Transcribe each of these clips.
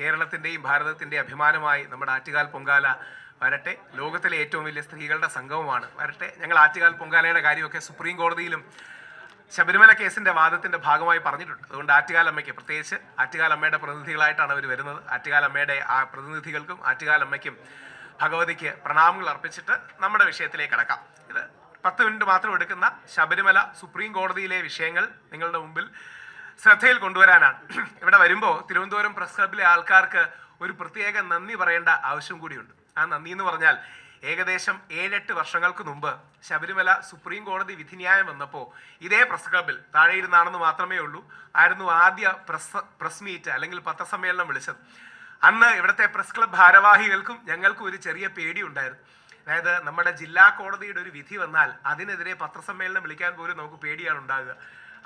കേരളത്തിൻ്റെയും ഭാരതത്തിൻ്റെയും അഭിമാനമായി നമ്മുടെ ആറ്റുകാൽ പൊങ്കാല വരട്ടെ. ലോകത്തിലെ ഏറ്റവും വലിയ സ്ത്രീകളുടെ സംഗമമാണ്, വരട്ടെ. ഞങ്ങൾ ആറ്റുകാൽ പൊങ്കാലയുടെ കാര്യമൊക്കെ സുപ്രീം കോടതിയിലും ശബരിമല കേസിൻ്റെ വാദത്തിൻ്റെ ഭാഗമായി പറഞ്ഞിട്ടുണ്ട്. അതുകൊണ്ട് ആറ്റുകാലമ്മയ്ക്ക്, പ്രത്യേകിച്ച് ആറ്റുകാലമ്മയുടെ പ്രതിനിധികളായിട്ടാണ് അവർ വരുന്നത്, ആറ്റുകാലമ്മയുടെ ആ പ്രതിനിധികൾക്കും ആറ്റുകാലമ്മയ്ക്കും ഭഗവതിക്ക് പ്രണാമങ്ങൾ അർപ്പിച്ചിട്ട് നമ്മുടെ വിഷയത്തിലേക്ക് കടക്കാം. ഇത് 10 മിനിറ്റ് മാത്രം എടുക്കുന്ന ശബരിമല സുപ്രീം കോടതിയിലെ വിഷയങ്ങൾ നിങ്ങളുടെ മുമ്പിൽ ശ്രദ്ധയിൽ കൊണ്ടുവരാനാണ്. ഇവിടെ വരുമ്പോൾ തിരുവനന്തപുരം പ്രസ് ക്ലബിലെ ആൾക്കാർക്ക് ഒരു പ്രത്യേക നന്ദി പറയേണ്ട ആവശ്യം കൂടിയുണ്ട്. ആ നന്ദി എന്ന് പറഞ്ഞാൽ ഏകദേശം 7-8 വർഷങ്ങൾക്ക് മുമ്പ് ശബരിമല സുപ്രീം കോടതി വിധിന്യായം വന്നപ്പോൾ ഇതേ പ്രസ് ക്ലബിൽ താഴെ ഇരുന്നാണെന്ന് മാത്രമേ ഉള്ളൂ ആയിരുന്നു ആദ്യ പ്രസ് മീറ്റ് അല്ലെങ്കിൽ പത്രസമ്മേളനം വിളിച്ചത്. അന്ന് ഇവിടുത്തെ പ്രസ് ക്ലബ് ഭാരവാഹികൾക്കും ഞങ്ങൾക്കും ഒരു ചെറിയ പേടി ഉണ്ടായിരുന്നു. അതായത് നമ്മുടെ ജില്ലാ കോടതിയുടെ ഒരു വിധി വന്നാൽ അതിനെതിരെ പത്രസമ്മേളനം വിളിക്കാൻ പോലും നമുക്ക് പേടിയാണ് ഉണ്ടാകുക.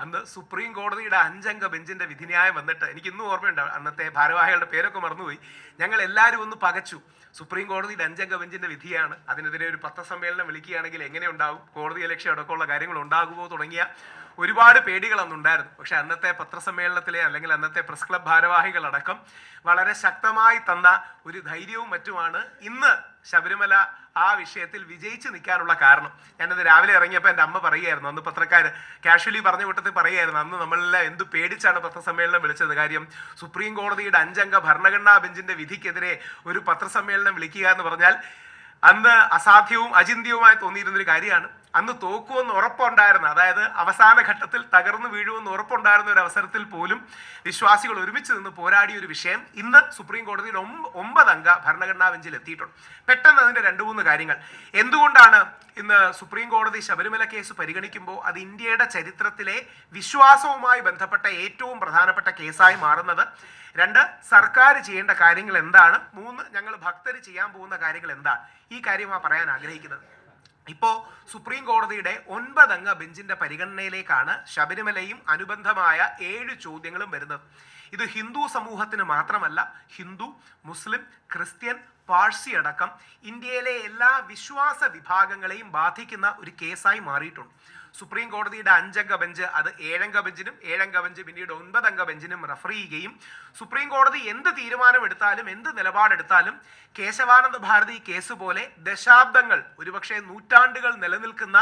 അന്ന് സുപ്രീം കോടതിയുടെ 5 അംഗ ബെഞ്ചിന്റെ വിധിന്യായം വന്നിട്ട് എനിക്ക് ഇന്നും ഓർമ്മയുണ്ട്. അന്നത്തെ ഭാരവാഹികളുടെ പേരൊക്കെ മറന്നുപോയി. ഞങ്ങൾ എല്ലാവരും ഒന്ന് പകച്ചു. സുപ്രീം കോടതിയുടെ 5 അംഗ ബെഞ്ചിന്റെ വിധിയാണ്, അതിനെതിരെ ഒരു പത്രസമ്മേളനം വിളിക്കുകയാണെങ്കിൽ എങ്ങനെ ഉണ്ടാവും, കോടതി ഇലക്ഷൻ അടക്കമുള്ള കാര്യങ്ങൾ ഉണ്ടാകുമോ തുടങ്ങിയ ഒരുപാട് പേടികൾ അന്നുണ്ടായിരുന്നു. പക്ഷെ അന്നത്തെ പത്രസമ്മേളനത്തിലെ അല്ലെങ്കിൽ അന്നത്തെ പ്രസ് ക്ലബ് ഭാരവാഹികളടക്കം വളരെ ശക്തമായി തന്ന ഒരു ധൈര്യവും മറ്റുമാണ് ഇന്ന് ശബരിമല ആ വിഷയത്തിൽ വിജയിച്ച് നിൽക്കാനുള്ള കാരണം. ഞാനത് രാവിലെ ഇറങ്ങിയപ്പോൾ എൻ്റെ അമ്മ പറയുമായിരുന്നു, അന്ന് പത്രക്കാർ കാഷ്വലി പറഞ്ഞ കൂട്ടത്തിൽ പറയുമായിരുന്നു, അന്ന് നമ്മളെല്ലാം എന്ത് പേടിച്ചാണ് പത്രസമ്മേളനം വിളിച്ചത്. കാര്യം സുപ്രീം കോടതിയുടെ 5 അംഗ ഭരണഘടനാ ബെഞ്ചിന്റെ വിധിക്കെതിരെ ഒരു പത്രസമ്മേളനം വിളിക്കുക എന്ന് പറഞ്ഞാൽ അന്ന് അസാധ്യവും അചിന്ത്യവുമായി തോന്നിയിരുന്നൊരു കാര്യമാണ്. അന്ന് തോക്കുമെന്ന് ഉറപ്പുണ്ടായിരുന്ന, അതായത് അവസാന ഘട്ടത്തിൽ തകർന്നു വീഴുമെന്ന് ഉറപ്പുണ്ടായിരുന്ന ഒരു അവസരത്തിൽ പോലും വിശ്വാസികൾ ഒരുമിച്ച് നിന്ന് പോരാടിയ ഒരു വിഷയം ഇന്ന് സുപ്രീം കോടതിയിൽ 9 അംഗ ഭരണഘടനാ ബെഞ്ചിൽ എത്തിയിട്ടുണ്ട്. പെട്ടെന്ന് അതിൻ്റെ 2-3 കാര്യങ്ങൾ. എന്തുകൊണ്ടാണ് ഇന്ന് സുപ്രീം കോടതി ശബരിമല കേസ് പരിഗണിക്കുമ്പോൾ അത് ഇന്ത്യയുടെ ചരിത്രത്തിലെ വിശ്വാസവുമായി ബന്ധപ്പെട്ട ഏറ്റവും പ്രധാനപ്പെട്ട കേസായി മാറുന്നത്? 2, സർക്കാർ ചെയ്യേണ്ട കാര്യങ്ങൾ എന്താണ്? 3, ഞങ്ങൾ ഭക്തർ ചെയ്യാൻ പോകുന്ന കാര്യങ്ങൾ എന്താണ്? ഈ കാര്യമാണ് പറയാൻ ആഗ്രഹിക്കുന്നത്. ഇപ്പോൾ സുപ്രീം കോടതിയുടെ 9 അംഗ ബെഞ്ചിന്റെ പരിഗണനയിലേക്കാണ് ശബരിമലയും അനുബന്ധമായ 7 ചോദ്യങ്ങളും വരുന്നത്. ഇത് ഹിന്ദു സമൂഹത്തിന് മാത്രമല്ല, ഹിന്ദു, മുസ്ലിം, ക്രിസ്ത്യൻ, പാഴ്സി അടക്കം ഇന്ത്യയിലെ എല്ലാ വിശ്വാസ വിഭാഗങ്ങളെയും ബാധിക്കുന്ന ഒരു കേസായി മാറിയിട്ടുണ്ട്. സുപ്രീം കോടതിയുടെ 5 അംഗ ബെഞ്ച് അത് 7 അംഗ ബെഞ്ചിനും 7 അംഗ ബെഞ്ച് പിന്നീട് 9 അംഗ ബെഞ്ചിനും റെഫർ ചെയ്യുകയും സുപ്രീം കോടതി എന്ത് തീരുമാനമെടുത്താലും എന്ത് നിലപാടെടുത്താലും കേശവാനന്ദ ഭാരതി കേസ് പോലെ ദശാബ്ദങ്ങൾ, ഒരുപക്ഷെ നൂറ്റാണ്ടുകൾ നിലനിൽക്കുന്ന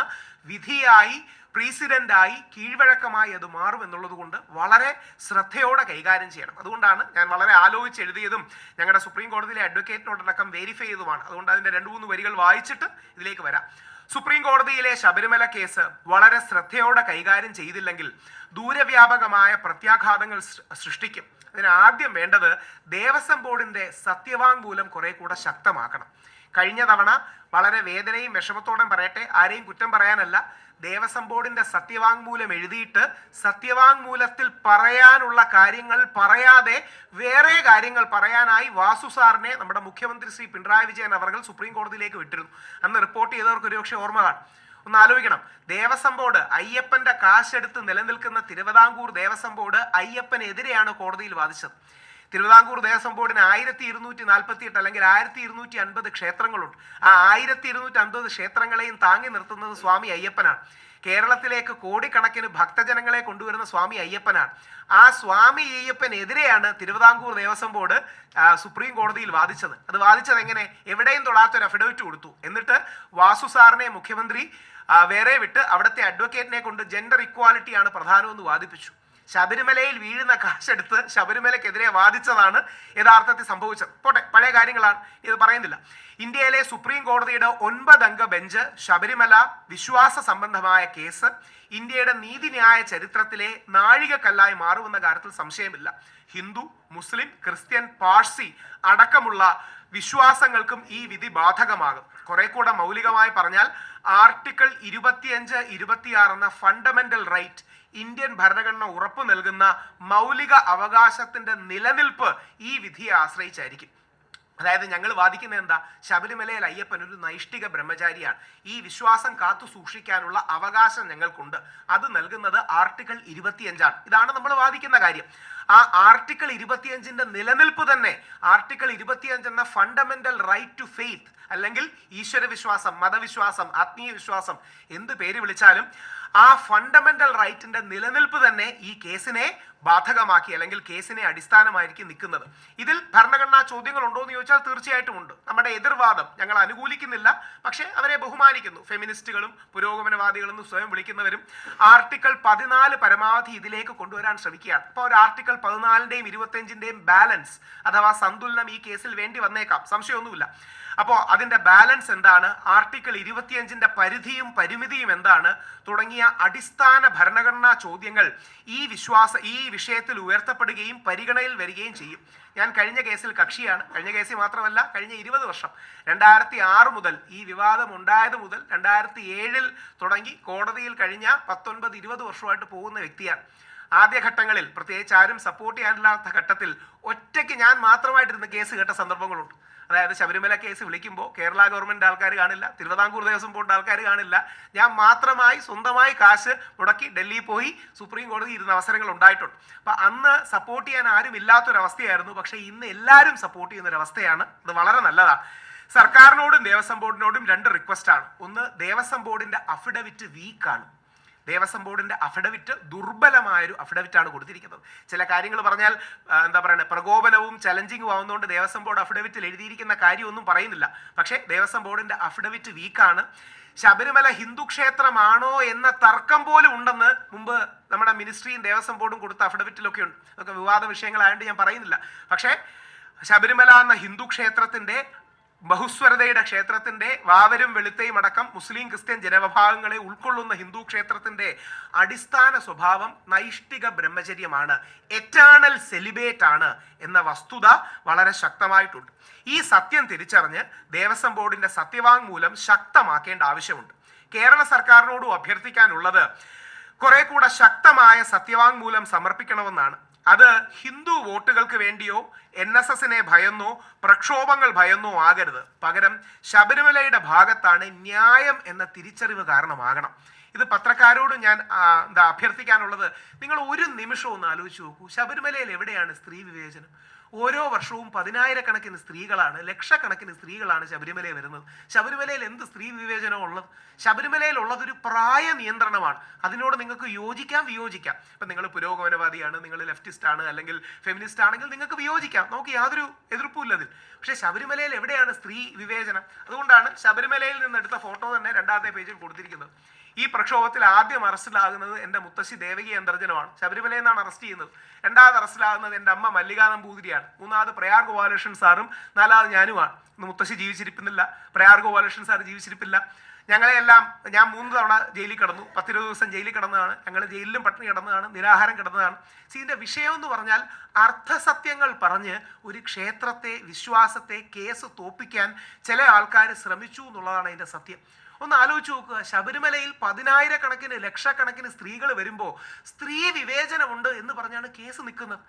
വിധിയായി, പ്രീസിഡന്റായി, കീഴ്വഴക്കമായി അത് മാറും എന്നുള്ളത് കൊണ്ട് വളരെ ശ്രദ്ധയോടെ കൈകാര്യം ചെയ്യണം. അതുകൊണ്ടാണ് ഞാൻ വളരെ ആലോചിച്ച് എഴുതിയതും ഞങ്ങളുടെ സുപ്രീം കോടതിയിലെ അഡ്വക്കേറ്റിനോടടക്കം വെരിഫൈ ചെയ്തതുമാണ്. അതുകൊണ്ട് അതിൻ്റെ 2-3 വരികൾ വായിച്ചിട്ട് ഇതിലേക്ക് വരാം. സുപ്രീം കോടതിയിലെ ശബരിമല കേസ് വളരെ ശ്രദ്ധയോടെ കൈകാര്യം ചെയ്തില്ലെങ്കിൽ ദൂരവ്യാപകമായ പ്രത്യാഘാതങ്ങൾ സൃഷ്ടിക്കും. അതിന് ആദ്യം വേണ്ടത് ദേവസ്വം ബോർഡിന്റെ സത്യവാങ്മൂലം കുറെ കൂടെ ശക്തമാക്കണം. കഴിഞ്ഞ തവണ വളരെ വേദനയും വിഷമത്തോടെ പറയട്ടെ, ആരെയും കുറ്റം പറയാനല്ല, ദേവസ്വം ബോർഡിന്റെ സത്യവാങ്മൂലം എഴുതിയിട്ട് സത്യവാങ്മൂലത്തിൽ പറയാനുള്ള കാര്യങ്ങൾ പറയാതെ വേറെ കാര്യങ്ങൾ പറയാനായി വാസു സാറിനെ നമ്മുടെ മുഖ്യമന്ത്രി ശ്രീ പിണറായി വിജയൻ അവർ സുപ്രീം കോടതിയിലേക്ക് വിട്ടിരുന്നു. അന്ന് റിപ്പോർട്ട് ചെയ്തവർക്ക് ഒരുപക്ഷെ ഓർമ്മ കാണും. ഒന്ന് ആലോചിക്കണം, ദേവസ്വം ബോർഡ്, അയ്യപ്പന്റെ കാശെടുത്ത് നിലനിൽക്കുന്ന തിരുവിതാംകൂർ ദേവസ്വം ബോർഡ് അയ്യപ്പനെതിരെയാണ് കോടതിയിൽ വാദിച്ചത്. തിരുവിതാംകൂർ ദേവസ്വം ബോർഡിന് 1248 അല്ലെങ്കിൽ 1250 ക്ഷേത്രങ്ങളുണ്ട്. ആ 1250 ക്ഷേത്രങ്ങളെയും താങ്ങി നിർത്തുന്നത് സ്വാമി അയ്യപ്പനാണ്. കേരളത്തിലേക്ക് കോടിക്കണക്കിന് ഭക്തജനങ്ങളെ കൊണ്ടുവരുന്ന സ്വാമി അയ്യപ്പനാണ്. ആ സ്വാമി അയ്യപ്പനെതിരെയാണ് തിരുവിതാംകൂർ ദേവസ്വം ബോർഡ് സുപ്രീം കോടതിയിൽ വാദിച്ചത്. അത് വാദിച്ചത് എങ്ങനെ? എവിടെയും തൊടാത്തൊരു അഫിഡവിറ്റ് കൊടുത്തു. എന്നിട്ട് വാസു സാറിനെ മുഖ്യമന്ത്രി വേറെ വിട്ട് അവിടുത്തെ അഡ്വക്കേറ്റിനെ കൊണ്ട് ജെൻഡർ ഇക്വാലിറ്റിയാണ് പ്രധാനമെന്ന് വാദിപ്പിച്ചു. ശബരിമലയിൽ വീഴുന്ന കാശെടുത്ത് ശബരിമലക്കെതിരെ വാദിച്ചതാണ് യഥാർത്ഥത്തിൽ സംഭവിച്ചത്. പോട്ടെ, പഴയ കാര്യങ്ങളാണ്, ഇത് പറയുന്നില്ല. ഇന്ത്യയിലെ സുപ്രീം കോടതിയുടെ 9 അംഗ ബെഞ്ച് ശബരിമല വിശ്വാസ സംബന്ധമായ കേസ് ഇന്ത്യയുടെ നീതിന്യായ ചരിത്രത്തിലെ നാഴികക്കല്ലായി മാറുമെന്ന കാര്യത്തിൽ സംശയമില്ല. ഹിന്ദു, മുസ്ലിം, ക്രിസ്ത്യൻ, പാഴ്സി അടക്കമുള്ള വിശ്വാസങ്ങൾക്കും ഈ വിധി ബാധകമാകും. കുറെ കൂടെ മൗലികമായി പറഞ്ഞാൽ ആർട്ടിക്കിൾ 25, 26 എന്ന ഫണ്ടമെന്റൽ റൈറ്റ്, ഇന്ത്യൻ ഭരണഘടന ഉറപ്പു നൽകുന്ന മൗലിക അവകാശത്തിന്റെ നിലനിൽപ്പ് ഈ വിധിയെ ആശ്രയിച്ചായിരിക്കും. അതായത് ഞങ്ങൾ വാദിക്കുന്നത് എന്താ? ശബരിമലയിൽ അയ്യപ്പൻ ഒരു നൈഷ്ഠിക ബ്രഹ്മചാരിയാണ്. ഈ വിശ്വാസം കാത്തു സൂക്ഷിക്കാനുള്ള അവകാശം ഞങ്ങൾക്കുണ്ട്. അത് നൽകുന്നത് ആർട്ടിക്കിൾ 25 ഇതാണ് നമ്മൾ വാദിക്കുന്ന കാര്യം. ആ ആർട്ടിക്കിൾ 25 നിലനിൽപ്പ് തന്നെ, ആർട്ടിക്കിൾ 25 എന്ന ഫണ്ടമെന്റൽ റൈറ്റ് ടു ഫെയ്ത്ത് അല്ലെങ്കിൽ ഈശ്വര വിശ്വാസം, മതവിശ്വാസം, ആത്മീയ വിശ്വാസം, എന്ത് പേര് വിളിച്ചാലും ആ ഫണ്ടമെന്റൽ റൈറ്റിന്റെ നിലനിൽപ്പ് തന്നെ ഈ കേസിനെ ബാധകമാക്കി അല്ലെങ്കിൽ കേസിനെ അടിസ്ഥാനമായിരിക്കും നിൽക്കുന്നത്. ഇതിൽ ഭരണഘടനാ ചോദ്യങ്ങൾ ഉണ്ടോ എന്ന് ചോദിച്ചാൽ തീർച്ചയായിട്ടും ഉണ്ട്. നമ്മുടെ എതിർവാദം ഞങ്ങൾ അനുകൂലിക്കുന്നില്ല, പക്ഷേ അവരെ ബഹുമാനിക്കുന്നു. ഫെമിനിസ്റ്റുകളും പുരോഗമനവാദികളെന്ന് സ്വയം വിളിക്കുന്നവരും ആർട്ടിക്കിൾ 14 പരമാവധി ഇതിലേക്ക് കൊണ്ടുവരാൻ ശ്രമിക്കുകയാണ്. അപ്പോൾ ഒരു ആർട്ടിക്കിൾ 14ന്റെയും 25ന്റെയും ബാലൻസ് അഥവാ സന്തുലനം ഈ കേസിൽ വേണ്ടി വന്നേക്കാം, സംശയമൊന്നുമില്ല. അപ്പോൾ അതിൻ്റെ ബാലൻസ് എന്താണ്, ആർട്ടിക്കിൾ 25ന്റെ പരിധിയും പരിമിതിയും എന്താണ് തുടങ്ങിയ അടിസ്ഥാന ഭരണഘടനാ ചോദ്യങ്ങൾ ഈ വിഷയത്തിൽ ഉയർത്തപ്പെടുകയും പരിഗണനയിൽ വരികയും ചെയ്യും. ഞാൻ കഴിഞ്ഞ കേസിൽ കക്ഷിയാണ്. കഴിഞ്ഞ കേസിൽ മാത്രമല്ല, കഴിഞ്ഞ 20 വർഷം 2006 മുതൽ ഈ വിവാദം ഉണ്ടായത് മുതൽ 2007 തുടങ്ങി കോടതിയിൽ കഴിഞ്ഞ 19-20 വർഷമായിട്ട് പോകുന്ന വ്യക്തിയാണ്. ആദ്യഘട്ടങ്ങളിൽ പ്രത്യേകിച്ച് ആരും സപ്പോർട്ട് ചെയ്യാനില്ലാത്ത ഘട്ടത്തിൽ ഒറ്റയ്ക്ക് ഞാൻ മാത്രമായിട്ടിരുന്ന് കേസ് കേട്ട സന്ദർഭങ്ങളുണ്ട്. അതായത് ശബരിമല കേസ് വിളിക്കുമ്പോൾ കേരള ഗവൺമെന്റ് ആൾക്കാർ കാണില്ല, തിരുവിതാംകൂർ ദേവസ്വം ബോർഡ് ആൾക്കാർ കാണില്ല, ഞാൻ മാത്രമായി സ്വന്തമായി കാശ് മുടക്കി ഡൽഹിയിൽ പോയി സുപ്രീം കോടതി ഇരുന്ന അവസരങ്ങൾ ഉണ്ടായിട്ടുണ്ട്. അപ്പം അന്ന് സപ്പോർട്ട് ചെയ്യാൻ ആരും ഇല്ലാത്തൊരവസ്ഥയായിരുന്നു. പക്ഷേ ഇന്ന് എല്ലാവരും സപ്പോർട്ട് ചെയ്യുന്നൊരവസ്ഥയാണ്. അത് വളരെ നല്ലതാണ്. സർക്കാരിനോടും ദേവസ്വം ബോർഡിനോടും 2 റിക്വസ്റ്റാണ്. ഒന്ന്, ദേവസ്വം ബോർഡിന്റെ അഫിഡവിറ്റ് വീക്കാണ്. ദേവസ്വം ബോർഡിന്റെ അഫിഡവിറ്റ് ദുർബലമായൊരു അഫിഡവിറ്റാണ് കൊടുത്തിരിക്കുന്നത്. ചില കാര്യങ്ങൾ പറഞ്ഞാൽ എന്താ പറയുക, പ്രകോപനവും ചലഞ്ചിങ്ങും ആവുന്നതുകൊണ്ട് ദേവസ്വം ബോർഡ് അഫിഡവിറ്റിൽ എഴുതിയിരിക്കുന്ന കാര്യമൊന്നും പറയുന്നില്ല. പക്ഷേ ദേവസ്വം ബോർഡിന്റെ അഫിഡവിറ്റ് വീക്കാണ്. ശബരിമല ഹിന്ദു ക്ഷേത്രമാണോ എന്ന തർക്കം പോലും ഉണ്ടെന്ന് മുമ്പ് നമ്മുടെ മിനിസ്ട്രിയും ദേവസ്വം ബോർഡും കൊടുത്ത അഫിഡവിറ്റിലൊക്കെ ഉണ്ട്. അതൊക്കെ വിവാദ വിഷയങ്ങളായതുകൊണ്ട് ഞാൻ പറയുന്നില്ല. പക്ഷേ ശബരിമല എന്ന ഹിന്ദു ക്ഷേത്രത്തിന്റെ, ബഹുസ്വരതയുടെ ക്ഷേത്രത്തിന്റെ, വാവരും വെളുത്തയും അടക്കം മുസ്ലിം ക്രിസ്ത്യൻ ജനവിഭാഗങ്ങളെ ഉൾക്കൊള്ളുന്ന ഹിന്ദു ക്ഷേത്രത്തിന്റെ അടിസ്ഥാന സ്വഭാവം നൈഷ്ഠിക ബ്രഹ്മചര്യമാണ്, എറ്റേണൽ സെലിബേറ്റ് ആണ് എന്ന വസ്തുത വളരെ ശക്തമായിട്ടുണ്ട്. ഈ സത്യം തിരിച്ചറിഞ്ഞ് ദേവസ്വം ബോർഡിന്റെ സത്യവാങ്മൂലം ശക്തമാക്കേണ്ട ആവശ്യമുണ്ട്. കേരള സർക്കാരിനോടും അഭ്യർത്ഥിക്കാനുള്ളത് കുറെ കൂടെ ശക്തമായ സത്യവാങ്മൂലം സമർപ്പിക്കണമെന്നാണ്. അത് ഹിന്ദു വോട്ടുകൾക്ക് വേണ്ടിയോ NSSനെ ഭയന്നോ പ്രക്ഷോഭങ്ങൾ ഭയന്നോ ആകരുത്. പകരം ശബരിമലയുടെ ഭാഗത്താണ് ന്യായം എന്ന തിരിച്ചറിവ് കാരണമാകണം. ഇത് പത്രക്കാരോട് ഞാൻ അഭ്യർത്ഥിക്കാനുള്ളത്, നിങ്ങൾ ഒരു നിമിഷം ഒന്ന് ആലോചിച്ച് നോക്കൂ. ശബരിമലയിൽ എവിടെയാണ് സ്ത്രീ വിവേചനം? ഓരോ വർഷവും 10,000-കണക്കിന് സ്ത്രീകളാണ്, ലക്ഷക്കണക്കിന് സ്ത്രീകളാണ് ശബരിമലയിൽ വരുന്നത്. ശബരിമലയിൽ എന്ത് സ്ത്രീ വിവേചനം ഉള്ളത്? ശബരിമലയിൽ ഉള്ളതൊരു പ്രായ നിയന്ത്രണമാണ്. അതിനോട് നിങ്ങൾക്ക് യോജിക്കാം, വിയോജിക്കാം. ഇപ്പം നിങ്ങൾ പുരോഗമനവാദിയാണ്, നിങ്ങൾ ലെഫ്റ്റിസ്റ്റ് ആണ്, അല്ലെങ്കിൽ ഫെമിനിസ്റ്റ് ആണെങ്കിൽ നിങ്ങൾക്ക് വിയോജിക്കാം, നമുക്ക് യാതൊരു എതിർപ്പുമില്ല അതിൽ. പക്ഷേ ശബരിമലയിൽ എവിടെയാണ് സ്ത്രീ വിവേചനം? അതുകൊണ്ടാണ് ശബരിമലയിൽ നിന്ന് എടുത്ത ഫോട്ടോ തന്നെ 2ാമത്തെ പേജിൽ കൊടുത്തിരിക്കുന്നത്. ഈ പ്രക്ഷോഭത്തിൽ ആദ്യം അറസ്റ്റിലാകുന്നത് എൻ്റെ മുത്തശ്ശി ദേവകി അന്തർജനമാണ്. ശബരിമലയിൽ നിന്നാണ് അറസ്റ്റ് ചെയ്യുന്നത്. 2ാമത് അറസ്റ്റിലാകുന്നത് എൻ്റെ അമ്മ മല്ലികാ നമ്പൂതിരിയാണ്. 3ാമത് പ്രയാർ ഗോപാലകൃഷ്ണൻ സാറും 4ാമത് ഞാനുമാണ്. ഇന്ന് മുത്തശ്ശി ജീവിച്ചിരിപ്പില്ല, പ്രയാർ ഗോപാലകൃഷ്ണൻ സാർ ജീവിച്ചിരിപ്പില്ല. ഞങ്ങളെല്ലാം, ഞാൻ 3 തവണ ജയിലിൽ കിടന്നു, 10-20 ദിവസം ജയിലിൽ കിടന്നതാണ്. ഞങ്ങൾ ജയിലിലും പട്ടിണി കിടന്നതാണ്, നിരാഹാരം കിടന്നതാണ്. ഇതിൻ്റെ വിഷയം എന്ന് പറഞ്ഞാൽ അർത്ഥസത്യങ്ങൾ പറഞ്ഞ് ഒരു ക്ഷേത്രത്തെ, വിശ്വാസത്തെ കേസ് തോപ്പിക്കാൻ ചില ആൾക്കാർ ശ്രമിച്ചു എന്നുള്ളതാണ് അതിൻ്റെ സത്യം. ഒന്ന് ആലോചിച്ച് നോക്കുക. ശബരിമലയിൽ 10,000-കണക്കിന് ലക്ഷക്കണക്കിന് സ്ത്രീകൾ വരുമ്പോൾ സ്ത്രീ വിവേചനമുണ്ട് എന്ന് പറഞ്ഞാണ് കേസ് നിൽക്കുന്നത്.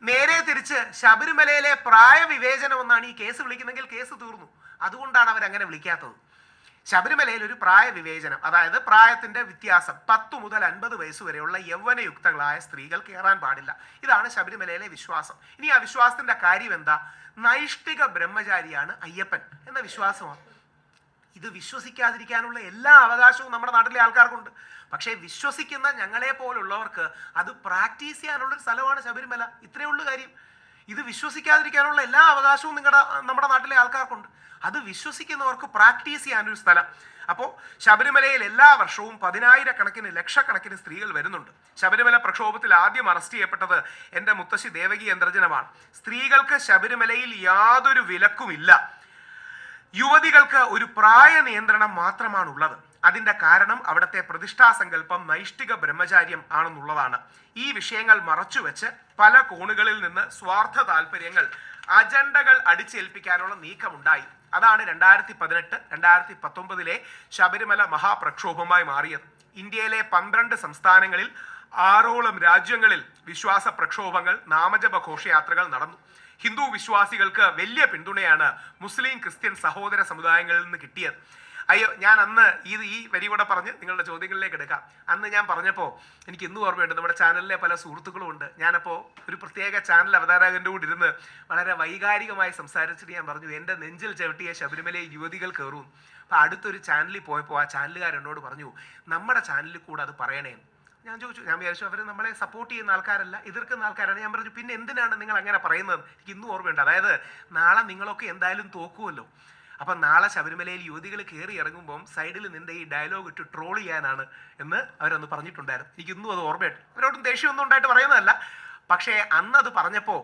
നേരെ തിരിച്ച് ശബരിമലയിലെ പ്രായ വിവേചനം എന്നാണ് ഈ കേസ് വിളിക്കുന്നെങ്കിൽ കേസ് തീർന്നു. അതുകൊണ്ടാണ് അവരങ്ങനെ വിളിക്കാത്തത്. ശബരിമലയിൽ ഒരു പ്രായ വിവേചനം, അതായത് പ്രായത്തിന്റെ വ്യത്യാസം, 10 മുതൽ 50 വയസ്സ് വരെയുള്ള യൗവനയുക്തങ്ങളായ സ്ത്രീകൾ കയറാൻ പാടില്ല. ഇതാണ് ശബരിമലയിലെ വിശ്വാസം. ഇനി ആ വിശ്വാസത്തിന്റെ കാര്യം എന്താ? നൈഷ്ഠിക ബ്രഹ്മചാരിയാണ് അയ്യപ്പൻ എന്ന വിശ്വാസമാണ്. ഇത് വിശ്വസിക്കാതിരിക്കാനുള്ള എല്ലാ അവകാശവും നമ്മുടെ നാട്ടിലെ ആൾക്കാർക്കുണ്ട്. പക്ഷേ വിശ്വസിക്കുന്ന ഞങ്ങളെ പോലുള്ളവർക്ക് അത് പ്രാക്ടീസ് ചെയ്യാനുള്ളൊരു സ്ഥലമാണ് ശബരിമല. ഇത്രയേ ഉള്ളൂ കാര്യം. ഇത് വിശ്വസിക്കാതിരിക്കാനുള്ള എല്ലാ അവകാശവും നമ്മുടെ നാട്ടിലെ ആൾക്കാർക്കുണ്ട്. അത് വിശ്വസിക്കുന്നവർക്ക് പ്രാക്ടീസ് ചെയ്യാനൊരു സ്ഥലം. അപ്പോൾ ശബരിമലയിൽ എല്ലാ വർഷവും 10,000-കണക്കിന് ലക്ഷക്കണക്കിന് സ്ത്രീകൾ വരുന്നുണ്ട്. ശബരിമല പ്രക്ഷോഭത്തിൽ ആദ്യം അറസ്റ്റ് ചെയ്യപ്പെട്ടത് എൻ്റെ മുത്തശ്ശി ദേവകി അന്തർജനമാണ്. സ്ത്രീകൾക്ക് ശബരിമലയിൽ യാതൊരു വിലക്കുമില്ല. യുവതികൾക്ക് ഒരു പ്രായ നിയന്ത്രണം മാത്രമാണുള്ളത്. അതിൻ്റെ കാരണം അവിടുത്തെ പ്രതിഷ്ഠാസങ്കല്പം നൈഷ്ഠിക ബ്രഹ്മചാര്യം ആണെന്നുള്ളതാണ്. ഈ വിഷയങ്ങൾ മറച്ചുവെച്ച് പല കോണുകളിൽ നിന്ന് സ്വാർത്ഥ താല്പര്യങ്ങൾ, അജണ്ടകൾ അടിച്ചേൽപ്പിക്കാനുള്ള നീക്കമുണ്ടായി. അതാണ് 2018-2019 ശബരിമല മഹാപ്രക്ഷോഭമായി മാറിയത്. ഇന്ത്യയിലെ 12 സംസ്ഥാനങ്ങളിൽ 6ഓളം രാജ്യങ്ങളിൽ വിശ്വാസ പ്രക്ഷോഭങ്ങൾ, നാമജപ ഘോഷയാത്രകൾ നടന്നു. ഹിന്ദു വിശ്വാസികൾക്ക് വലിയ പിന്തുണയാണ് മുസ്ലിം ക്രിസ്ത്യൻ സഹോദര സമുദായങ്ങളിൽ നിന്ന് കിട്ടിയത്. ഞാൻ അന്ന് ഈ വരി കൂടെ പറഞ്ഞ് നിങ്ങളുടെ ചോദ്യങ്ങളിലേക്ക് എടുക്കാം. അന്ന് ഞാൻ പറഞ്ഞപ്പോൾ എനിക്ക് ഇന്നും ഓർമ്മയുണ്ട്, നമ്മുടെ ചാനലിലെ പല സുഹൃത്തുക്കളും ഉണ്ട്. ഞാനപ്പോൾ ഒരു പ്രത്യേക ചാനൽ അവതാരകൻ്റെ കൂടെ ഇരുന്ന് വളരെ വൈകാരികമായി സംസാരിച്ചിട്ട് ഞാൻ പറഞ്ഞു, എൻ്റെ നെഞ്ചിൽ ചവിട്ടിയ ശബരിമലയിൽ യുവതികൾ കയറും. അപ്പോൾ അടുത്തൊരു ചാനലിൽ പോയപ്പോൾ ആ ചാനലുകാർ എന്നോട് പറഞ്ഞു, നമ്മുടെ ചാനലിൽ കൂടെ അത് പറയണേ. ഞാൻ ചോദിച്ചു, ഞാൻ വിചാരിച്ചു അവർ നമ്മളെ സപ്പോർട്ട് ചെയ്യുന്ന ആൾക്കാരല്ല, എതിർക്കുന്ന ആൾക്കാരാണ്. ഞാൻ പറഞ്ഞു, പിന്നെ എന്തിനാണ് നിങ്ങൾ അങ്ങനെ പറയുന്നത്? എനിക്ക് ഇന്നും ഓർമ്മയുണ്ട്. അതായത് നാളെ നിങ്ങളൊക്കെ എന്തായാലും തോക്കുമല്ലോ, അപ്പം നാളെ ശബരിമലയിൽ യുവതികൾ കയറി ഇറങ്ങുമ്പം സൈഡിൽ നിന്റെ ഈ ഡയലോഗ് ഇട്ട് ട്രോൾ ചെയ്യാനാണ് എന്ന് അവരൊന്ന് പറഞ്ഞിട്ടുണ്ടായിരുന്നു. എനിക്ക് ഇന്നും അത് ഓർമ്മയുണ്ട്. അവരോടും ദേഷ്യമൊന്നും ഉണ്ടായിട്ട് പറയുന്നതല്ല. പക്ഷേ അന്ന് അത് പറഞ്ഞപ്പോൾ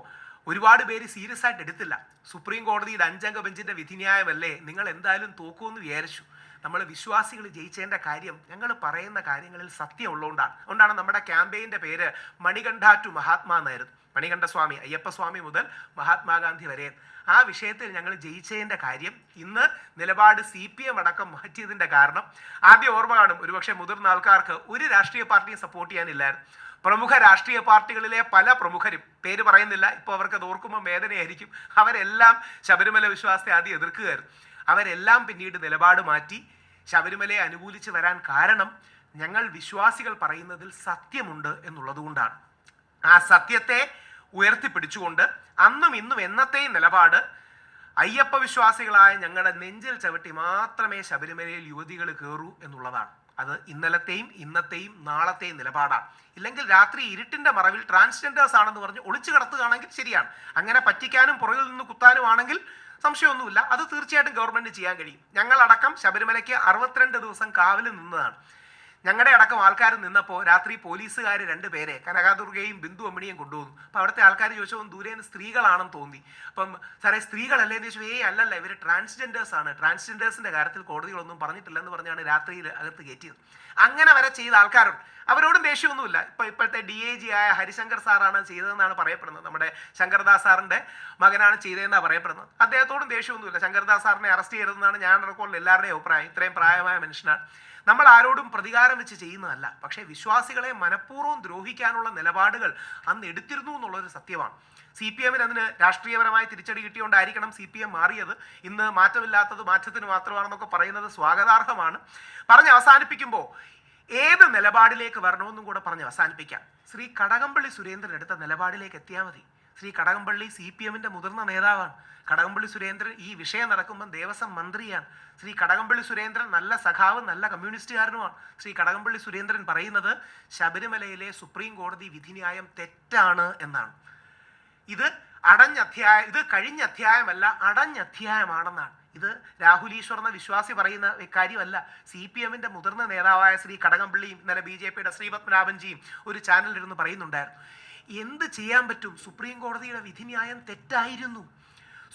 ഒരുപാട് പേര് സീരിയസ് ആയിട്ട് എടുത്തില്ല. സുപ്രീം കോടതിയുടെ 5 അംഗ ബെഞ്ചിന്റെ വിധിന്യായമല്ലേ, നിങ്ങൾ എന്തായാലും തോക്കുമെന്ന് വിചാരിച്ചു. നമ്മൾ വിശ്വാസികൾ ജയിച്ചതിൻ്റെ കാര്യം ഞങ്ങൾ പറയുന്ന കാര്യങ്ങളിൽ സത്യം അതുകൊണ്ടാണ് നമ്മുടെ ക്യാമ്പയിൻ്റെ പേര് മണികണ്ഠ ടു മഹാത്മാ എന്നായിരുന്നു. മണികണ്ഠസ്വാമി, അയ്യപ്പസ്വാമി മുതൽ മഹാത്മാഗാന്ധി വരെ. ആ വിഷയത്തിൽ ഞങ്ങൾ ജയിച്ചതിൻ്റെ കാര്യം ഇന്ന് നിലപാട് CPM അടക്കം മാറ്റിയതിൻ്റെ കാരണം ആദ്യം ഓർമ്മ കാണും ഒരുപക്ഷെ മുതിർന്ന ആൾക്കാർക്ക്, ഒരു രാഷ്ട്രീയ പാർട്ടിയും സപ്പോർട്ട് ചെയ്യാനില്ലായിരുന്നു. പ്രമുഖ രാഷ്ട്രീയ പാർട്ടികളിലെ പല പ്രമുഖരും, പേര് പറയുന്നില്ല, ഇപ്പോൾ അവർക്ക് അത് ഓർക്കുമ്പോൾ വേദനയായിരിക്കും, അവരെല്ലാം ശബരിമല വിശ്വാസത്തെ ആദ്യം എതിർക്കുകയായിരുന്നു. അവരെല്ലാം പിന്നീട് നിലപാട് മാറ്റി ശബരിമലയെ അനുകൂലിച്ച് വരാൻ കാരണം ഞങ്ങൾ വിശ്വാസികൾ പറയുന്നതിൽ സത്യമുണ്ട് എന്നുള്ളതുകൊണ്ടാണ്. ആ സത്യത്തെ ഉയർത്തിപ്പിടിച്ചുകൊണ്ട് അന്നും ഇന്നും എന്നത്തെയും നിലപാട് അയ്യപ്പ വിശ്വാസികളായ ഞങ്ങളുടെ നെഞ്ചിൽ ചവിട്ടി മാത്രമേ ശബരിമലയിൽ യുവതികൾ കയറൂ എന്നുള്ളതാണ്. അത് ഇന്നലത്തെയും ഇന്നത്തെയും നാളത്തെയും നിലപാടാണ്. ഇല്ലെങ്കിൽ രാത്രി ഇരുട്ടിന്റെ മറവിൽ ട്രാൻസ്ജെൻഡേഴ്സ് ആണെന്ന് പറഞ്ഞ് ഒളിച്ചു കിടത്തുകയാണെങ്കിൽ ശരിയാണ്. അങ്ങനെ പറ്റിക്കാനും പുറകിൽ നിന്ന് കുത്താനും ആണെങ്കിൽ സംശയമൊന്നുമില്ല, അത് തീർച്ചയായിട്ടും ഗവൺമെന്റ് ചെയ്യാൻ കഴിയും. ഞങ്ങളടക്കം ശബരിമലയ്ക്ക് 62 ദിവസം കാവൽ നിന്നതാണ്. ഞങ്ങളുടെ അടക്കം ആൾക്കാർ നിന്നപ്പോൾ രാത്രി പോലീസുകാർ 2 പേരെ, കനകാദുർഗയും ബിന്ദു അമ്മിണിയും കൊണ്ടുപോകുന്നു. അപ്പോൾ അവിടുത്തെ ആൾക്കാർ ചോദിച്ചപ്പോൾ ദൂരേന്ന് സ്ത്രീകളാണെന്ന് തോന്നി. അപ്പം സാറേ സ്ത്രീകളല്ലേ എന്ന് ചോദിച്ചു. അല്ലല്ല, ഇവർ ട്രാൻസ്ജെൻഡേഴ്സ് ആണ്, ട്രാൻസ്ജെൻഡേഴ്സിന്റെ കാര്യത്തിൽ കോടതികളൊന്നും പറഞ്ഞിട്ടില്ലെന്ന് പറഞ്ഞാണ് രാത്രിയിൽ അകത്ത് കയറ്റിയത്. അങ്ങനെ വരെ ചെയ്ത ആൾക്കാരുണ്ട്. അവരോടും ദേഷ്യമൊന്നുമില്ല. ഇപ്പോഴത്തെ DIG ആയ ഹരിശങ്കർ സാറാണ് ചെയ്തതെന്നാണ് പറയപ്പെടുന്നത്. നമ്മുടെ ശങ്കർദാസ് സാറിന്റെ മകനാണ് ചെയ്തതെന്നാണ് പറയപ്പെടുന്നത്. അദ്ദേഹത്തോടും ദേഷ്യമൊന്നുമില്ല. ശങ്കർദാസ് സാറിനെ അറസ്റ്റ് ചെയ്തതെന്നാണ് ഞാൻ അടക്കമുള്ള എല്ലാവരുടെയും അഭിപ്രായം. ഇത്രയും പ്രായമായ മനുഷ്യനാണ്. നമ്മൾ ആരോടും പ്രതികാരം വെച്ച് ചെയ്യുന്നതല്ല. പക്ഷേ വിശ്വാസികളെ മനഃപൂർവ്വം ദ്രോഹിക്കാനുള്ള നിലപാടുകൾ അന്ന് എടുത്തിരുന്നു എന്നുള്ളൊരു സത്യമാണ്. CPM അതിന് രാഷ്ട്രീയപരമായി തിരിച്ചടി കിട്ടിയോണ്ടായിരിക്കണം CPM മാറിയത്. ഇന്ന് മാറ്റമില്ലാത്തത് മാറ്റത്തിന് മാത്രമാണെന്നൊക്കെ പറയുന്നത് സ്വാഗതാർഹമാണ്. പറഞ്ഞ് അവസാനിപ്പിക്കുമ്പോൾ ഏത് നിലപാടിലേക്ക് വരണമെന്നും കൂടെ പറഞ്ഞ് അവസാനിപ്പിക്കാം. ശ്രീ കടകംപള്ളി സുരേന്ദ്രൻ എടുത്ത നിലപാടിലേക്ക് എത്തിയാൽ മതി. ശ്രീ കടകംപള്ളി CPMന്റെ മുതിർന്ന നേതാവാണ്. കടകംപള്ളി സുരേന്ദ്രൻ ഈ വിഷയം നടക്കുമ്പോൾ ദേവസ്വം മന്ത്രിയാണ്. ശ്രീ കടകംപള്ളി സുരേന്ദ്രൻ നല്ല സഖാവും നല്ല കമ്മ്യൂണിസ്റ്റുകാരനുമാണ്. ശ്രീ കടകംപള്ളി സുരേന്ദ്രൻ പറയുന്നത് ശബരിമലയിലെ സുപ്രീം കോടതി വിധിന്യായം തെറ്റാണ് എന്നാണ്. ഇത് കഴിഞ്ഞ അധ്യായമല്ല, അടഞ്ഞ അധ്യായമാണെന്നാണ്. ഇത് രാഹുൽ ഈശ്വർ എന്ന വിശ്വാസി പറയുന്ന കാര്യമല്ല. CPMന്റെ മുതിർന്ന നേതാവായ ശ്രീ കടകംപള്ളിയും ഇന്നലെ BJPയുടെ ശ്രീപത്മനാഭൻജിയും ഒരു ചാനലിലിരുന്ന് പറയുന്നുണ്ടായിരുന്നു. എന്ത് ചെയ്യാൻ പറ്റും? സുപ്രീം കോടതിയുടെ വിധിന്യായം തെറ്റായിരുന്നു.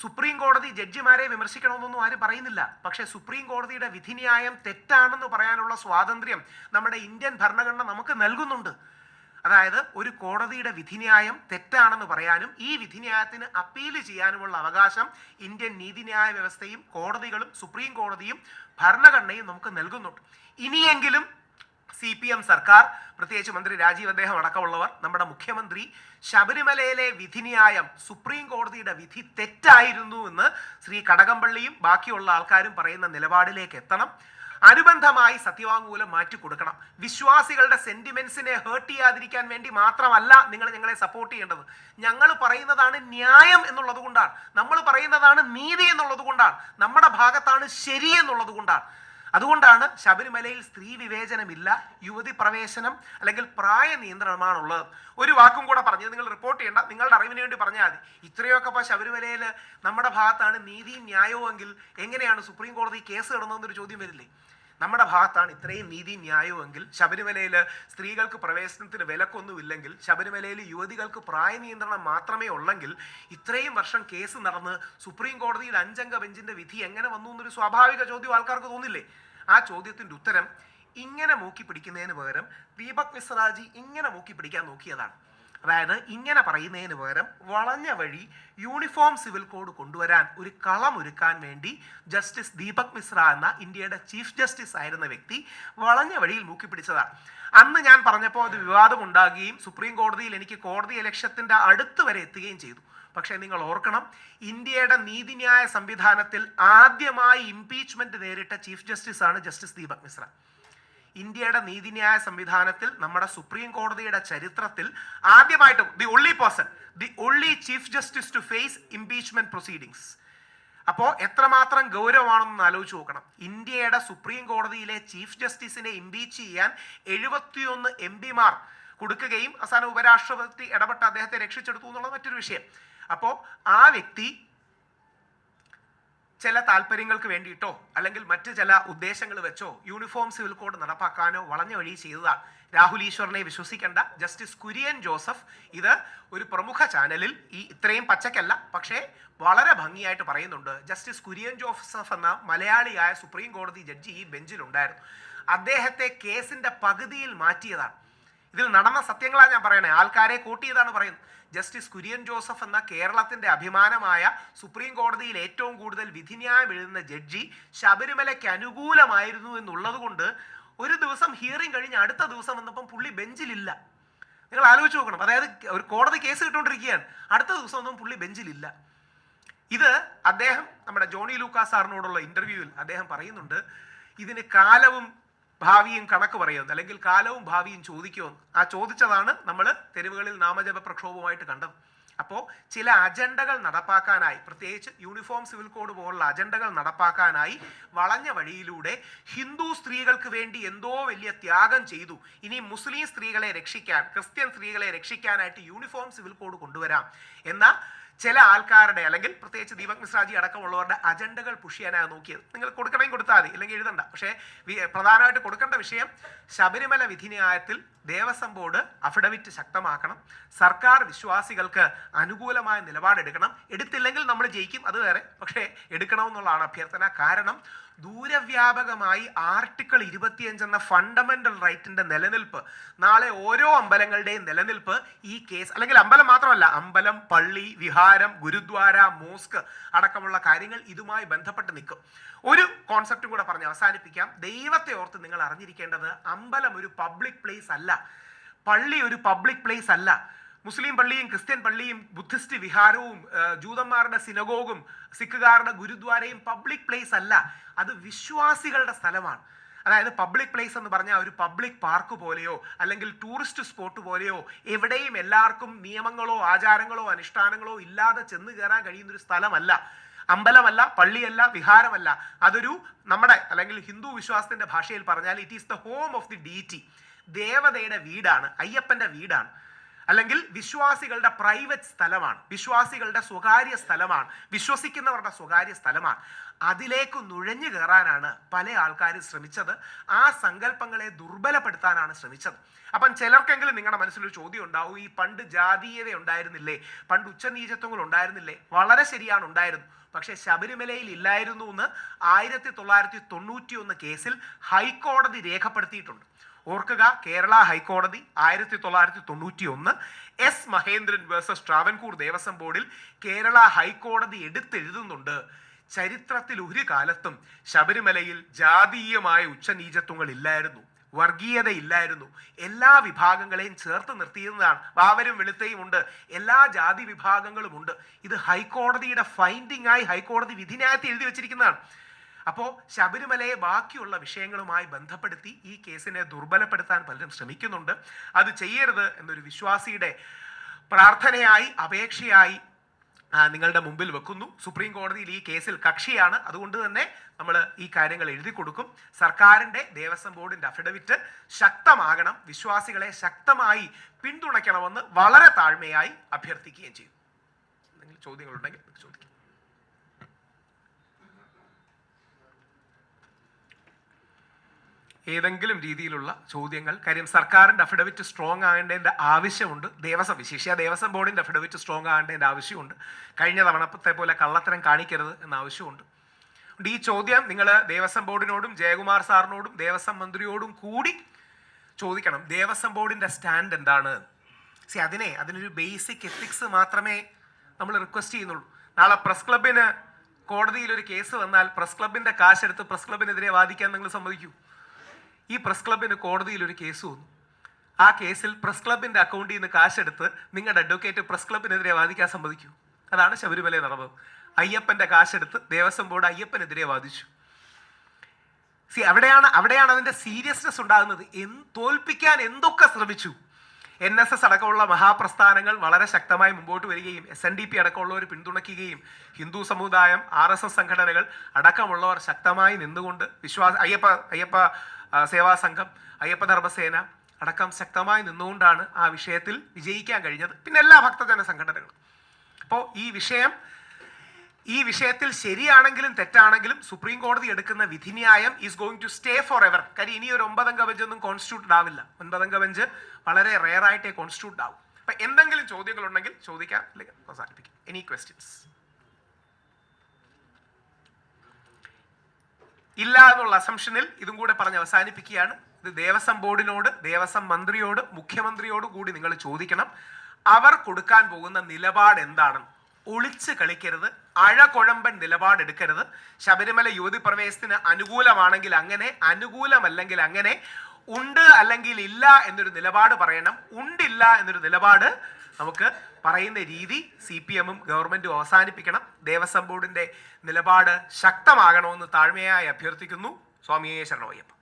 സുപ്രീം കോടതി ജഡ്ജിമാരെ വിമർശിക്കണമെന്നൊന്നും ആരും പറയുന്നില്ല. പക്ഷേ സുപ്രീം കോടതിയുടെ വിധിന്യായം തെറ്റാണെന്ന് പറയാനുള്ള സ്വാതന്ത്ര്യം നമ്മുടെ ഇന്ത്യൻ ഭരണഘടന നമുക്ക് നൽകുന്നുണ്ട്. അതായത് ഒരു കോടതിയുടെ വിധിന്യായം തെറ്റാണെന്ന് പറയാനും ഈ വിധിന്യായത്തിന് അപ്പീൽ ചെയ്യാനുമുള്ള അവകാശം ഇന്ത്യൻ നീതിന്യായ വ്യവസ്ഥയും കോടതികളും സുപ്രീം കോടതിയും ഭരണഘടനയും നമുക്ക് നൽകുന്നുണ്ട്. ഇനിയെങ്കിലും CPM സർക്കാർ, പ്രത്യേകിച്ച് മന്ത്രി രാജീവ് അദ്ദേഹം അടക്കമുള്ളവർ, നമ്മുടെ മുഖ്യമന്ത്രി ശബരിമലയിലെ വിധിന്യായം സുപ്രീം കോടതിയുടെ വിധി തെറ്റായിരുന്നു എന്ന് ശ്രീ കടകംപള്ളിയും ബാക്കിയുള്ള ആൾക്കാരും പറയുന്ന നിലപാടിലേക്ക് എത്തണം. അനുബന്ധമായി സത്യവാങ്മൂലം മാറ്റിക്കൊടുക്കണം. വിശ്വാസികളുടെ സെന്റിമെന്റ്സിനെ ഹേർട്ട് ചെയ്യാതിരിക്കാൻ വേണ്ടി മാത്രമല്ല നിങ്ങൾ ഞങ്ങളെ സപ്പോർട്ട് ചെയ്യേണ്ടത്. ഞങ്ങൾ പറയുന്നതാണ് ന്യായം എന്നുള്ളത് കൊണ്ടാണ്, നമ്മൾ പറയുന്നതാണ് നീതി എന്നുള്ളത് കൊണ്ടാണ്, നമ്മുടെ ഭാഗത്താണ് ശരി എന്നുള്ളത് കൊണ്ടാണ്. അതുകൊണ്ടാണ് ശബരിമലയിൽ സ്ത്രീ വിവേചനമില്ല, യുവതി പ്രവേശനം അല്ലെങ്കിൽ പ്രായ നിയന്ത്രണമാണുള്ളത്. ഒരു വാക്കും കൂടെ പറഞ്ഞത് നിങ്ങൾ റിപ്പോർട്ട് ചെയ്യേണ്ട, നിങ്ങളുടെ അറിവിന് വേണ്ടി പറഞ്ഞാൽ മതി. ഇത്രയൊക്കെ ഇപ്പോൾ ശബരിമലയിൽ നമ്മുടെ ഭാഗത്താണ് നീതിയും ന്യായവും എങ്കിൽ എങ്ങനെയാണ് സുപ്രീം കോടതി കേസ് കിടന്നതെന്നൊരു ചോദ്യം വരില്ലേ? നമ്മുടെ ഭാഗത്താണ് ഇത്രയും നീതി ന്യായമെങ്കിൽ, ശബരിമലയിൽ സ്ത്രീകൾക്ക് പ്രവേശനത്തിന് വിലക്കൊന്നുമില്ലെങ്കിൽ, ശബരിമലയിൽ യുവതികൾക്ക് പ്രായ നിയന്ത്രണം മാത്രമേ ഉള്ളെങ്കിൽ, ഇത്രയും വർഷം കേസ് നടന്ന് സുപ്രീം കോടതിയിൽ 5 അംഗ ബെഞ്ചിന്റെ വിധി എങ്ങനെ വന്നു എന്നൊരു സ്വാഭാവിക ചോദ്യം ആൾക്കാർക്ക് തോന്നില്ലേ? ആ ചോദ്യത്തിന്റെ ഉത്തരം ഇങ്ങനെ മൂക്കി പിടിക്കുന്നതിന് പകരം ദീപക് മിശ്രാജി ഇങ്ങനെ മൂക്കി പിടിക്കാൻ നോക്കിയതാണ്. അതായത് ഇങ്ങനെ പറയുന്നതിന് പകരം വളഞ്ഞ വഴി യൂണിഫോം സിവിൽ കോഡ് കൊണ്ടുവരാൻ ഒരു കളമൊരുക്കാൻ വേണ്ടി ജസ്റ്റിസ് ദീപക് മിശ്ര എന്ന ഇന്ത്യയുടെ ചീഫ് ജസ്റ്റിസ് ആയിരുന്ന വ്യക്തി വളഞ്ഞ വഴിയിൽ മൂക്കി പിടിച്ചതാണ്. അന്ന് ഞാൻ പറഞ്ഞപ്പോൾ അത് വിവാദം ഉണ്ടാകുകയും സുപ്രീം കോടതിയിൽ എനിക്ക് കോടതി ഇലക്ഷത്തിന്റെ അടുത്ത് വരെ എത്തുകയും ചെയ്തു. പക്ഷേ നിങ്ങൾ ഓർക്കണം, ഇന്ത്യയുടെ നീതിന്യായ സംവിധാനത്തിൽ ആദ്യമായി ഇംപീച്ച്മെന്റ് നേരിട്ട ചീഫ് ജസ്റ്റിസ് ആണ് ജസ്റ്റിസ് ദീപക് മിശ്ര. ഇന്ത്യയുടെ നീതിന്യായ സംവിധാനത്തിൽ നമ്മുടെ സുപ്രീം കോടതിയുടെ ചരിത്രത്തിൽ ആദ്യമായിട്ടും the only chief justice to face impeachment proceedings. അപ്പോൾ എത്രമാത്രം ഗൗരവമാണെന്ന് ആലോചിച്ച് നോക്കണം. ഇന്ത്യയുടെ സുപ്രീം കോടതിയിലെ ചീഫ് ജസ്റ്റിസിനെ ഇംപീച്ച് ചെയ്യാൻ 71 MP കൊടുക്കുകയും അവസാനം ഉപരാഷ്ട്രപതി ഇടപെട്ട് അദ്ദേഹത്തെ രക്ഷിച്ചെടുത്തു എന്നുള്ളത് മറ്റൊരു വിഷയം. അപ്പോൾ ആ വ്യക്തി ചില താല്പര്യങ്ങൾക്ക് വേണ്ടിയിട്ടോ അല്ലെങ്കിൽ മറ്റ് ചില ഉദ്ദേശങ്ങൾ വെച്ചോ യൂണിഫോം സിവിൽ കോഡ് നടപ്പാക്കാനോ വളഞ്ഞ വഴി ചെയ്തതാണ്. രാഹുൽ ഈശ്വറിനെ വിശ്വസിക്കേണ്ട. ജസ്റ്റിസ് കുര്യൻ ജോസഫ് ഇത് ഒരു പ്രമുഖ ചാനലിൽ ഇത്രയും പച്ചക്കല്ല പക്ഷേ വളരെ ഭംഗിയായിട്ട് പറയുന്നുണ്ട്. ജസ്റ്റിസ് കുര്യൻ ജോസഫ് എന്ന മലയാളിയായ സുപ്രീം കോടതി ജഡ്ജി ഈ ബെഞ്ചിലുണ്ടായിരുന്നു. അദ്ദേഹത്തെ കേസിന്റെ പകുതിയിൽ മാറ്റിയതാണ്. ഇതിൽ നടന്ന സത്യങ്ങളാണ് ഞാൻ പറയണേ, ആൾക്കാരെ കോട്ട് ചെയ്താണ് പറയുന്നത്. ജസ്റ്റിസ് കുര്യൻ ജോസഫ് എന്ന കേരളത്തിന്റെ അഭിമാനമായ സുപ്രീം കോടതിയിൽ ഏറ്റവും കൂടുതൽ വിധിന്യായം എഴുതുന്ന ജഡ്ജി ശബരിമലയ്ക്ക് അനുകൂലമായിരുന്നു എന്നുള്ളത് കൊണ്ട് ഒരു ദിവസം ഹിയറിംഗ് കഴിഞ്ഞ് അടുത്ത ദിവസം വന്നപ്പം പുള്ളി ബെഞ്ചിലില്ല. നിങ്ങൾ ആലോചിച്ച് നോക്കണം. അതായത് ഒരു കോടതി കേസ് കിട്ടുകൊണ്ടിരിക്കുകയാണ്, അടുത്ത ദിവസം ഒന്നും പുള്ളി ബെഞ്ചിലില്ല. ഇത് അദ്ദേഹം നമ്മുടെ ജോണി ലൂക്കാസ് സാറിനോടുള്ള ഇന്റർവ്യൂവിൽ അദ്ദേഹം പറയുന്നുണ്ട്, ഇതിന് കാലവും ഭാവിയും കണക്ക് പറയുമെന്ന്, അല്ലെങ്കിൽ കാലവും ഭാവിയും ചോദിക്കുമെന്ന്. ആ ചോദിച്ചതാണ് നമ്മൾ തെരുവുകളിൽ നാമജപ പ്രക്ഷോഭവുമായിട്ട് കണ്ടത്. അപ്പോൾ ചില അജണ്ടകൾ നടപ്പാക്കാനായി, പ്രത്യേകിച്ച് യൂണിഫോം സിവിൽ കോഡ് പോലുള്ള അജണ്ടകൾ നടപ്പാക്കാനായി വളഞ്ഞ വഴിയിലൂടെ ഹിന്ദു സ്ത്രീകൾക്ക് വേണ്ടി എന്തോ വലിയ ത്യാഗം ചെയ്തു, ഇനി മുസ്ലിം സ്ത്രീകളെ രക്ഷിക്കാൻ, ക്രിസ്ത്യൻ സ്ത്രീകളെ രക്ഷിക്കാനായിട്ട് യൂണിഫോം സിവിൽ കോഡ് കൊണ്ടുവരാം എന്ന ചില ആൾക്കാരുടെ, അല്ലെങ്കിൽ പ്രത്യേകിച്ച് ദീപക് മിശ്രാജി അടക്കമുള്ളവരുടെ അജണ്ടകൾ പുഷ് ചെയ്യാനാണ് നോക്കിയത്. നിങ്ങൾ കൊടുക്കണമെങ്കിൽ കൊടുത്താൽ മതി, ഇല്ലെങ്കിൽ എഴുതണ്ട. പക്ഷേ പ്രധാനമായിട്ട് കൊടുക്കേണ്ട വിഷയം ശബരിമല വിധിന്യായത്തിൽ ദേവസ്വം ബോർഡ് അഫിഡവിറ്റ് ശക്തമാക്കണം, സർക്കാർ വിശ്വാസികൾക്ക് അനുകൂലമായ നിലപാടെടുക്കണം. എടുത്തില്ലെങ്കിൽ നമ്മൾ ജയിക്കും, അത് വേറെ, പക്ഷേ എടുക്കണമെന്നുള്ളതാണ് അഭ്യർത്ഥന. കാരണം ദൂരവ്യാപകമായി ആർട്ടിക്കിൾ 25 എന്ന ഫണ്ടമെന്റൽ റൈറ്റിന്റെ നിലനിൽപ്പ്, നാളെ ഓരോ അമ്പലങ്ങളുടെയും നിലനിൽപ്പ് ഈ കേസ്, അല്ലെങ്കിൽ അമ്പലം മാത്രമല്ല, അമ്പലം, പള്ളി, വിഹാരം, ഗുരുദ്വാര, മോസ്ക് അടക്കമുള്ള കാര്യങ്ങൾ ഇതുമായി ബന്ധപ്പെട്ട് നിൽക്കും. ഒരു കോൺസെപ്റ്റും കൂടെ പറഞ്ഞ് അവസാനിപ്പിക്കാം. ദൈവത്തെ ഓർത്ത് നിങ്ങൾ അറിഞ്ഞിരിക്കേണ്ടത്, അമ്പലം ഒരു പബ്ലിക് പ്ലേസ് അല്ല, പള്ളി ഒരു പബ്ലിക് പ്ലേസ് അല്ല. മുസ്ലിം പള്ളിയും ക്രിസ്ത്യൻ പള്ളിയും ബുദ്ധിസ്റ്റ് വിഹാരവും ജൂതന്മാരുടെ സിനഗോഗും സിഖുകാരുടെ ഗുരുദ്വാരയും പബ്ലിക് പ്ലേസ് അല്ല, അത് വിശ്വാസികളുടെ സ്ഥലമാണ്. അതായത് പബ്ലിക് പ്ലേസ് എന്ന് പറഞ്ഞാൽ ഒരു പബ്ലിക് പാർക്ക് പോലെയോ അല്ലെങ്കിൽ ടൂറിസ്റ്റ് സ്പോട്ട് പോലെയോ എവിടെയും എല്ലാവർക്കും നിയമങ്ങളോ ആചാരങ്ങളോ അനുഷ്ഠാനങ്ങളോ ഇല്ലാതെ ചെന്ന് കയറാൻ കഴിയുന്നൊരു സ്ഥലമല്ല. അമ്പലമല്ല, പള്ളിയല്ല, വിഹാരമല്ല. അതൊരു നമ്മുടെ അല്ലെങ്കിൽ ഹിന്ദു വിശ്വാസത്തിന്റെ ഭാഷയിൽ പറഞ്ഞാൽ it is the home of the deity. ദേവതയുടെ വീടാണ്, അയ്യപ്പന്റെ വീടാണ്, അല്ലെങ്കിൽ വിശ്വാസികളുടെ പ്രൈവറ്റ് സ്ഥലമാണ്, വിശ്വാസികളുടെ സ്വകാര്യ സ്ഥലമാണ്, വിശ്വസിക്കുന്നവരുടെ സ്വകാര്യ സ്ഥലമാണ്. അതിലേക്ക് നുഴഞ്ഞു കയറാനാണ് പല ആൾക്കാരും ശ്രമിച്ചത്. ആ സങ്കല്പങ്ങളെ ദുർബലപ്പെടുത്താനാണ് ശ്രമിച്ചത്. അപ്പം ചിലർക്കെങ്കിലും നിങ്ങളുടെ മനസ്സിലൊരു ചോദ്യം ഉണ്ടാവും, ഈ പണ്ട് ജാതീയത ഉണ്ടായിരുന്നില്ലേ, പണ്ട് ഉച്ചനീചത്വങ്ങൾ ഉണ്ടായിരുന്നില്ലേ? വളരെ ശരിയാണ്, ഉണ്ടായിരുന്നു. പക്ഷെ ശബരിമലയിൽ ഇല്ലായിരുന്നു എന്ന് 1991 കേസിൽ ഹൈക്കോടതി രേഖപ്പെടുത്തിയിട്ടുണ്ട്. ഓർക്കുക, കേരള ഹൈക്കോടതി 1991 എസ് മഹേന്ദ്രൻ വേഴ്സസ് ട്രാവൻകൂർ ദേവസ്വം ബോർഡിൽ കേരള ഹൈക്കോടതി എടുത്തെഴുതുന്നുണ്ട്, ചരിത്രത്തിൽ ഒരു കാലത്തും ശബരിമലയിൽ ജാതീയമായ ഉച്ചനീചത്വങ്ങൾ ഇല്ലായിരുന്നു, വർഗീയത ഇല്ലായിരുന്നു, എല്ലാ വിഭാഗങ്ങളെയും ചേർത്ത് നിർത്തിയിരുന്നതാണ്. വാവരും വെളുത്തയും ഉണ്ട്, എല്ലാ ജാതി വിഭാഗങ്ങളും ഉണ്ട്. ഇത് ഹൈക്കോടതിയുടെ ഫൈൻഡിംഗ് ആയി ഹൈക്കോടതി വിധിന്യായത്തിൽ എഴുതി വെച്ചിരിക്കുന്നതാണ്. അപ്പോൾ ശബരിമലയെ ബാക്കിയുള്ള വിഷയങ്ങളുമായി ബന്ധപ്പെടുത്തി ഈ കേസിനെ ദുർബലപ്പെടുത്താൻ പലരും ശ്രമിക്കുന്നുണ്ട്. അത് ചെയ്യരുത് എന്നൊരു വിശ്വാസിയുടെ പ്രാർത്ഥനയായി, അപേക്ഷയായി നിങ്ങളുടെ മുമ്പിൽ വെക്കുന്നു. സുപ്രീം കോടതിയിൽ ഈ കേസിൽ കക്ഷിയാണ്, അതുകൊണ്ട് തന്നെ നമ്മൾ ഈ കാര്യങ്ങൾ എഴുതി കൊടുക്കും. സർക്കാരിൻ്റെ, ദേവസ്വം ബോർഡിൻ്റെ അഫിഡവിറ്റ് ശക്തമാകണം, വിശ്വാസികളെ ശക്തമായി പിന്തുണയ്ക്കണമെന്ന് വളരെ താഴ്മയായി അഭ്യർത്ഥിക്കുകയും ചെയ്യും. എന്തെങ്കിലും ചോദ്യങ്ങളുണ്ടെങ്കിൽ ചോദിക്കും. ഏതെങ്കിലും രീതിയിലുള്ള ചോദ്യങ്ങൾ? കാര്യം സർക്കാരിൻ്റെ അഫിഡവിറ്റ് സ്ട്രോങ് ആകേണ്ടതിൻ്റെ ആവശ്യമുണ്ട്, വിശേഷിച്ച ദേവസ്വം ബോർഡിൻ്റെ അഫിഡവിറ്റ് സ്ട്രോങ് ആകേണ്ടതിൻ്റെ ആവശ്യമുണ്ട്. കഴിഞ്ഞ തവണത്തെ പോലെ കള്ളത്തരം കാണിക്കരുത് എന്ന ആവശ്യമുണ്ട്. ഈ ചോദ്യം നിങ്ങൾ ദേവസ്വം ബോർഡിനോടും ജയകുമാർ സാറിനോടും ദേവസ്വം മന്ത്രിയോടും കൂടി ചോദിക്കണം. ദേവസ്വം ബോർഡിൻ്റെ സ്റ്റാൻഡ് എന്താണ്? അതിനൊരു ബേസിക് എത്തിക്സ് മാത്രമേ നമ്മൾ റിക്വസ്റ്റ് ചെയ്യുന്നുള്ളൂ. നാളെ പ്രസ് ക്ലബിന് കോടതിയിൽ ഒരു കേസ് വന്നാൽ പ്രസ് ക്ലബിൻ്റെ കാശെടുത്ത് പ്രസ് ക്ലബിനെതിരെ വാദിക്കാൻ നിങ്ങൾ സമ്മതിക്കൂ? ഈ പ്രസ് ക്ലബിന് കോടതിയിൽ ഒരു കേസ് വന്നു, ആ കേസിൽ പ്രസ് ക്ലബിൻ്റെ അക്കൗണ്ടിൽ നിന്ന് കാശെടുത്ത് നിങ്ങളുടെ അഡ്വക്കേറ്റ് പ്രസ് ക്ലബിനെതിരെ വാദിക്കാൻ സമ്മതിക്കൂ? അതാണ് ശബരിമല നടന്നത്. അയ്യപ്പൻ്റെ കാശെടുത്ത് ദേവസ്വം ബോർഡ് അയ്യപ്പനെതിരെ വാദിച്ചു. അവിടെയാണ് അതിൻ്റെ സീരിയസ്നെസ് ഉണ്ടാകുന്നത്. തോൽപ്പിക്കാൻ എന്തൊക്കെ ശ്രമിച്ചു, NSS അടക്കമുള്ള മഹാപ്രസ്ഥാനങ്ങൾ വളരെ ശക്തമായി മുമ്പോട്ട് വരികയും SNDP അടക്കമുള്ളവർ പിന്തുണയ്ക്കുകയും ഹിന്ദു സമുദായം, RSS സംഘടനകൾ അടക്കമുള്ളവർ ശക്തമായി നിന്നുകൊണ്ട് അയ്യപ്പ സേവാ സംഘം, അയ്യപ്പ ധർമ്മസേന അടക്കം ശക്തമായി നിന്നുകൊണ്ടാണ് ആ വിഷയത്തിൽ വിജയിക്കാൻ കഴിഞ്ഞത്. പിന്നെ എല്ലാ ഭക്തജന സംഘടനകളും. അപ്പോൾ ഈ വിഷയത്തിൽ ശരിയാണെങ്കിലും തെറ്റാണെങ്കിലും സുപ്രീം കോടതി എടുക്കുന്ന വിധിന്യായം is going to stay for ever. കാര്യം ഇനി ഒരു 9 അംഗ ബെഞ്ച് ഒന്നും കോൺസ്റ്റിറ്റ്യൂട്ട് ആവില്ല. 9 അംഗ ബെഞ്ച് വളരെ റെയർ ആയിട്ടേ കോൺസ്റ്റിറ്റ്യൂട്ട് ആവും. അപ്പൊ എന്തെങ്കിലും ചോദ്യങ്ങൾ ഉണ്ടെങ്കിൽ ചോദിക്കാം, അല്ലെങ്കിൽ അവസാനിപ്പിക്കാം. Any questions? ഇല്ല എന്നുള്ള അസംഷനിൽ ഇതും കൂടെ പറഞ്ഞ് അവസാനിപ്പിക്കുകയാണ്. ഇത് ദേവസ്വം ബോർഡിനോട്, ദേവസ്വം മന്ത്രിയോട്, മുഖ്യമന്ത്രിയോട് കൂടി നിങ്ങൾ ചോദിക്കണം. അവർ കൊടുക്കാൻ പോകുന്ന നിലപാട് എന്താണെന്ന്. ഒളിച്ച് കളിക്കരുത്, അഴകൊഴമ്പൻ നിലപാടെടുക്കരുത്. ശബരിമല യുവതി പ്രവേശത്തിന് അനുകൂലമാണെങ്കിൽ അങ്ങനെ, അനുകൂലമല്ലെങ്കിൽ അങ്ങനെ, ഉണ്ട് അല്ലെങ്കിൽ ഇല്ല എന്നൊരു നിലപാട് പറയണം. ഉണ്ടില്ല എന്നൊരു നിലപാട് നമുക്ക് പറയുന്ന രീതി CPM-ഉം ഗവൺമെന്റും അവസാനിപ്പിക്കണം. ദേവസ്വം ബോർഡിന്റെ നിലപാട് ശക്തമാകണമെന്ന് താഴ്മയായി അഭ്യർത്ഥിക്കുന്നു. സ്വാമിയേ ശരണമയ്യപ്പ.